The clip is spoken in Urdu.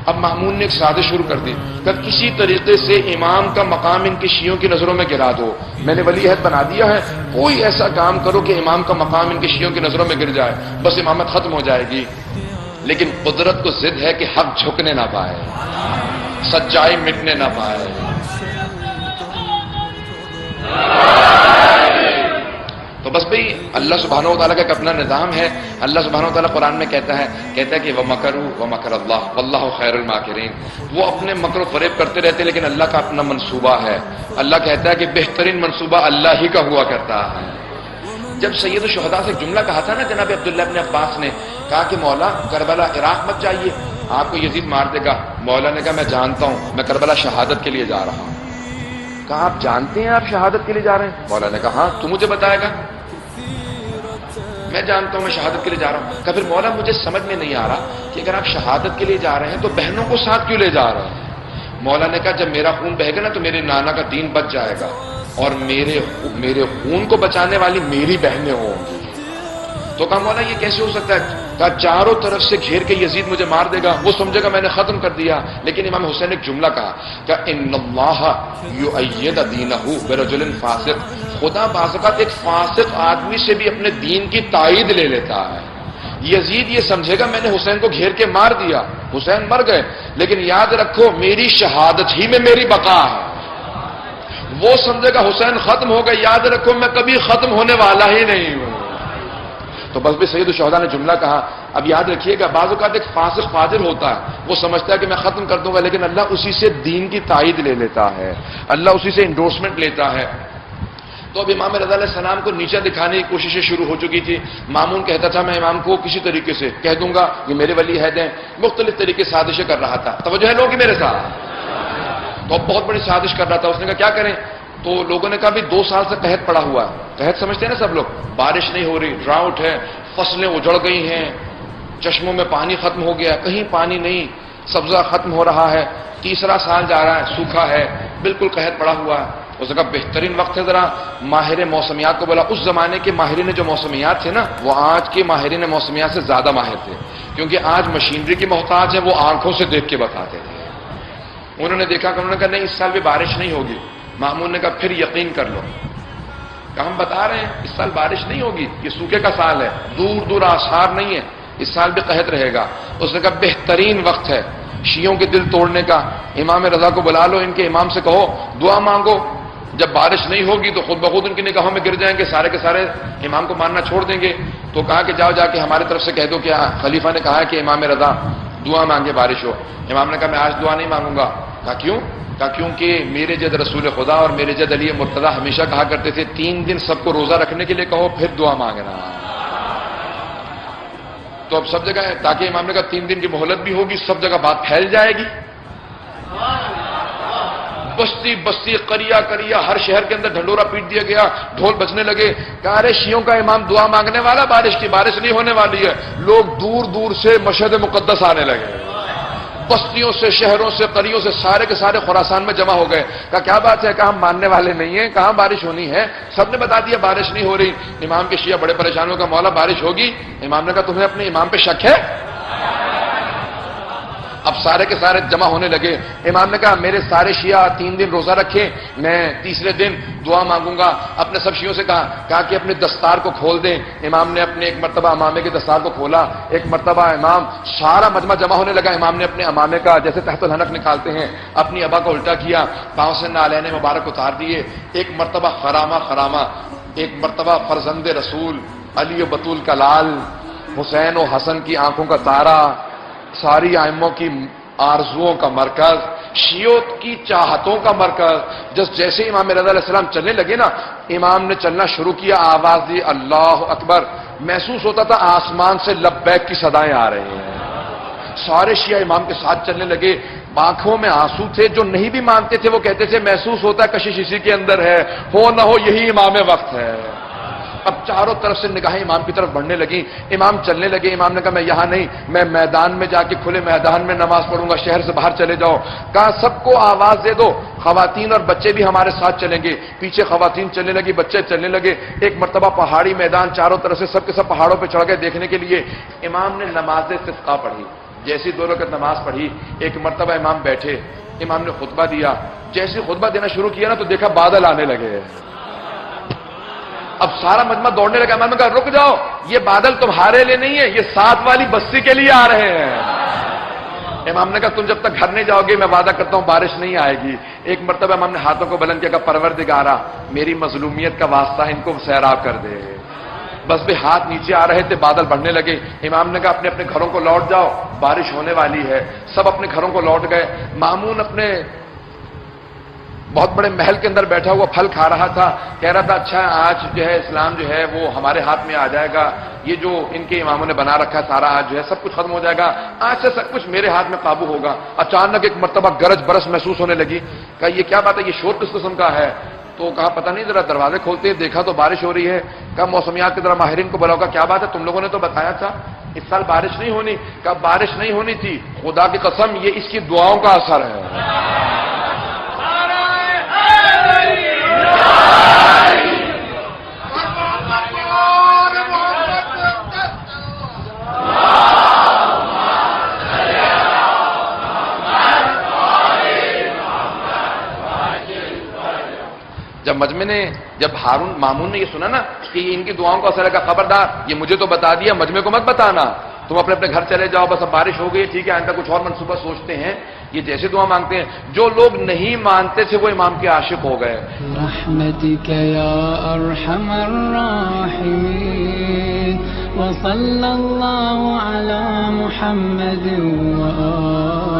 اب مامون نے ایک سازش شروع کر دی کہ کسی طریقے سے امام کا مقام ان کی شیعوں کی نظروں میں گرا دو، میں نے ولی عہد بنا دیا ہے، کوئی ایسا کام کرو کہ امام کا مقام ان کی شیعوں کی نظروں میں گر جائے، بس امامت ختم ہو جائے گی۔ لیکن قدرت کو ضد ہے کہ حق جھکنے نہ پائے، سچائی مٹنے نہ پائے۔ تو بس بھئی اللہ سبحانہ و تعالیٰ کا ایک اپنا نظام ہے۔ اللہ سبحانہ و تعالیٰ قرآن میں کہتا ہے کہ وَمَكَرُوا وَمَكَرَ اللَّهُ وَاللَّهُ خَيْرُ الْمَاكِرِينَ، وہ اپنے مکر و فریب کرتے رہتے لیکن اللہ کا اپنا منصوبہ ہے۔ اللہ کہتا ہے کہ بہترین منصوبہ اللہ ہی کا ہوا کرتا ہے۔ جب سید الشہداء سے ایک جملہ کہا تھا نا جناب عبداللہ ابن عباس نے، کہا کہ مولا کربلا عراق مت جائیے، آپ کو یزید مار دے گا۔ مولا نے کہا میں جانتا ہوں، میں کربلا شہادت کے لیے جا رہا ہوں۔ کہا آپ جانتے ہیں آپ شہادت کے لیے جا رہے ہیں؟ مولا نے کہا ہاں، تو مجھے بتائے گا۔ میں جانتا ہوں میں شہادت کے لیے جا رہا ہوں۔ کہا پھر مولا مجھے سمجھ میں نہیں آ رہا کہ اگر آپ شہادت کے لیے جا رہے ہیں تو بہنوں کو ساتھ کیوں لے جا رہے ہیں؟ مولا نے کہا جب میرا خون بہے گا نا تو میرے نانا کا دین بچ جائے گا اور میرے خون کو بچانے والی میری بہنیں ہوں گی۔ تو کہا مولا یہ کیسے ہو سکتا ہے؟ کہا چاروں طرف سے گھیر کے یزید مجھے مار دے گا، وہ سمجھے گا میں نے ختم کر دیا۔ لیکن امام حسین نے ایک جملہ کہا کہ ان اللہ یؤید دینہ برجل فاسق، خدا بعض اوقات ایک فاسق آدمی سے بھی اپنے دین کی تائید لے لیتا ہے۔ یزید یہ سمجھے گا میں نے حسین کو گھیر کے مار دیا، حسین مر گئے، لیکن یاد رکھو میری شہادت ہی میں میری بقا ہے۔ وہ سمجھے گا حسین ختم ہو گئے، یاد رکھو میں کبھی ختم ہونے والا ہی نہیں ہوں۔ تو بس بھی سید الشہداء نے جملہ کہا۔ اب یاد رکھیے گا بعض اوقات ایک فاسق فاجر ہوتا ہے، وہ سمجھتا ہے کہ میں ختم کر دوں گا، لیکن اللہ اسی سے دین کی تائید لے لیتا ہے، اللہ اسی سے انڈورسمنٹ لیتا ہے۔ تو اب امام رضا علیہ السلام کو نیچا دکھانے کی کوششیں شروع ہو چکی تھی۔ مامون کہتا تھا میں امام کو کسی طریقے سے کہہ دوں گا یہ میرے ولی عہد ہیں، مختلف طریقے سے سازشیں کر رہا تھا۔ توجہ ہے لوگ میرے ساتھ؟ تو اب بہت بڑی سازش کر رہا تھا۔ اس نے کہا کیا کریں؟ تو لوگوں نے کہا بھی 2 سال سے قحط پڑا ہوا ہے، قحط سمجھتے ہیں نا سب لوگ، بارش نہیں ہو رہی، ڈراؤٹ ہے، فصلیں اجڑ گئی ہیں، چشموں میں پانی ختم ہو گیا، کہیں پانی نہیں، سبزہ ختم ہو رہا ہے، 3را سال جا رہا ہے، سوکھا ہے، بالکل قحط پڑا ہوا ہے۔ اس نے کہا بہترین وقت ہے ذرا ماہر موسمیات کو بولا۔ اس زمانے کے ماہرین جو موسمیات تھے نا وہ آج کے ماہرین موسمیات سے زیادہ ماہر تھے، کیونکہ آج مشینری کی محتاج ہے، وہ آنکھوں سے دیکھ کے بتاتے تھے۔ انہوں نے دیکھا کہ انہوں نے کہا نہیں اس سال بھی بارش نہیں ہوگی۔ مامون نے کہا پھر یقین کر لو، کہ ہم بتا رہے ہیں اس سال بارش نہیں ہوگی، یہ سوکھے کا سال ہے، دور دور آثار نہیں ہے، اس سال بھی قحط رہے گا۔ اس نے کہا بہترین وقت ہے شیعوں کے دل توڑنے کا، امام رضا کو بلا لو، ان کے امام سے کہو دعا مانگو، جب بارش نہیں ہوگی تو خود بخود ان کی نگاہوں میں گر جائیں گے، سارے کے سارے امام کو ماننا چھوڑ دیں گے۔ تو کہا کہ جاؤ جا کے ہمارے طرف سے کہہ دو کہ خلیفہ نے کہا ہے کہ امام رضا دعا مانگے بارش ہو۔ امام نے کہا میں آج دعا نہیں مانگوں گا۔ کہا کیوں؟ کہا کیونکہ میرے جد رسول خدا اور میرے جد علی مرتضیٰ ہمیشہ کہا کرتے تھے 3 دن سب کو روزہ رکھنے کے لیے کہو پھر دعا مانگنا۔ تو اب سب جگہ ہے، تاکہ امام نے کہا 3 دن کی مہلت بھی ہوگی، سب جگہ بات پھیل جائے گی، بستی بستی قریہ قریہ ہر شہر کے اندر ڈھنڈورا پیٹ دیا گیا، ڈھول بجنے لگے۔ کہا ارے شیعوں کا امام دعا مانگنے والا، بارش کی بارش نہیں ہونے والی ہے۔ لوگ دور دور سے مشہد مقدس آنے لگے، بستیوں سے، شہروں سے، قریوں سے، سارے کے سارے خراسان میں جمع ہو گئے۔ کہا کیا بات ہے؟ کہا ہم ماننے والے نہیں ہیں، کہاں بارش ہونی ہے؟ سب نے بتا دیا بارش نہیں ہو رہی۔ امام کے شیعہ بڑے پریشان ہو، کہا مولا بارش ہوگی؟ امام نے کہا تمہیں اپنے امام پہ شک ہے؟ اب سارے کے سارے جمع ہونے لگے۔ امام نے کہا میرے سارے شیعہ 3 دن روزہ رکھیں، میں تیسرے دن دعا مانگوں گا۔ اپنے سب شیعوں سے کہا کہ اپنے دستار کو کھول دیں۔ امام نے اپنے ایک مرتبہ امامے کے دستار کو کھولا، ایک مرتبہ امام سارا مجمع جمع ہونے لگا۔ امام نے اپنے امامے کا جیسے تحت الحنک نکالتے ہیں اپنی ابا کو الٹا کیا، پاؤں سے نالین مبارک اتار دیے۔ ایک مرتبہ خرامہ، ایک مرتبہ فرزند رسول علی و بطول کا لال، حسین و حسن کی آنکھوں کا تارا، ساری ائموں کی آرزوؤں کا مرکز، شیعوں کی چاہتوں کا مرکز۔ جیسے امام رضا علیہ السلام چلنے لگے نا، امام نے چلنا شروع کیا، آواز دی اللہ اکبر، محسوس ہوتا تھا آسمان سے لبیک کی صدائیں آ رہی ہیں۔ سارے شیعہ امام کے ساتھ چلنے لگے، آنکھوں میں آنسو تھے، جو نہیں بھی مانتے تھے وہ کہتے تھے محسوس ہوتا ہے کشش اسی کے اندر ہے، ہو نہ ہو یہی امام وقت ہے۔ اب چاروں طرف سے نگاہیں امام کی طرف بڑھنے لگیں، امام چلنے لگے۔ امام نے کہا میں یہاں نہیں، میں میدان میں جا کے کھلے میدان میں نماز پڑھوں گا، شہر سے باہر چلے جاؤ۔ کہا سب کو آواز دے دو، خواتین اور بچے بھی ہمارے ساتھ چلیں گے۔ پیچھے خواتین چلنے لگی، بچے چلنے لگے۔ ایک مرتبہ پہاڑی میدان، چاروں طرف سے سب کے سب پہاڑوں پہ چڑھ گئے دیکھنے کے لیے۔ امام نے نماز استسقاء پڑھی، جیسی 2 رکعت نماز پڑھی، ایک مرتبہ امام بیٹھے، امام نے خطبہ دیا، جیسے خطبہ دینا شروع کیا نا تو دیکھا بادل آنے لگے۔ اب سارا مجمع دوڑنے لگا، امام نے کہا رک جاؤ، یہ بادل تمہارے لیے نہیں ہے، یہ 7 والی بستی کے لیے آ رہے ہیں۔ امام نے کہا تم جب تک گھر نہیں جاؤ گے میں وعدہ کرتا ہوں بارش نہیں آئے گی۔ ایک مرتبہ امام نے ہاتھوں کو بلند کیا، کہا پروردگارا میری مظلومیت کا واسطہ ان کو سیراب کر دے۔ بس بھی ہاتھ نیچے آ رہے تھے، بادل بڑھنے لگے۔ امام نے کہا اپنے اپنے گھروں کو لوٹ جاؤ، بارش ہونے والی ہے۔ سب اپنے گھروں کو لوٹ گئے۔ مامون اپنے بہت بڑے محل کے اندر بیٹھا ہوا پھل کھا رہا تھا، کہہ رہا تھا اچھا آج جو ہے اسلام جو ہے وہ ہمارے ہاتھ میں آ جائے گا، یہ جو ان کے اماموں نے بنا رکھا ہے سارا آج جو ہے سب کچھ ختم ہو جائے گا، آج سے سب کچھ میرے ہاتھ میں قابو ہوگا۔ اچانک ایک مرتبہ گرج برس محسوس ہونے لگی۔ کہا یہ کیا بات ہے، یہ شور کس قسم کا ہے؟ تو کہا پتہ نہیں، ذرا دروازے کھولتے دیکھا تو بارش ہو رہی ہے۔ کہا موسمیات کے ذرا ماہرین کو بلاؤ، کیا بات ہے، تم لوگوں نے تو بتایا تھا اس سال بارش نہیں ہونی۔ کہا بارش نہیں ہونی تھی، خدا کی قسم یہ اس کی دعاؤں کا اثر ہے۔ جب ہارون مامون نے یہ سنا نا کہ ان کی دعاؤں کا اثر ہے، کا خبردار یہ مجھے تو بتا دیا، مجمع کو مت بتانا، تم اپنے اپنے گھر چلے جاؤ، بس اب بارش ہو گئی ٹھیک ہے، آئندہ کچھ اور منصوبہ سوچتے ہیں۔ یہ جیسے دعا مانگتے ہیں، جو لوگ نہیں مانتے تھے وہ امام کے عاشق ہو گئے۔ رحمتک یا ارحم الراحمین وصلی اللہ علی محمد وآلہ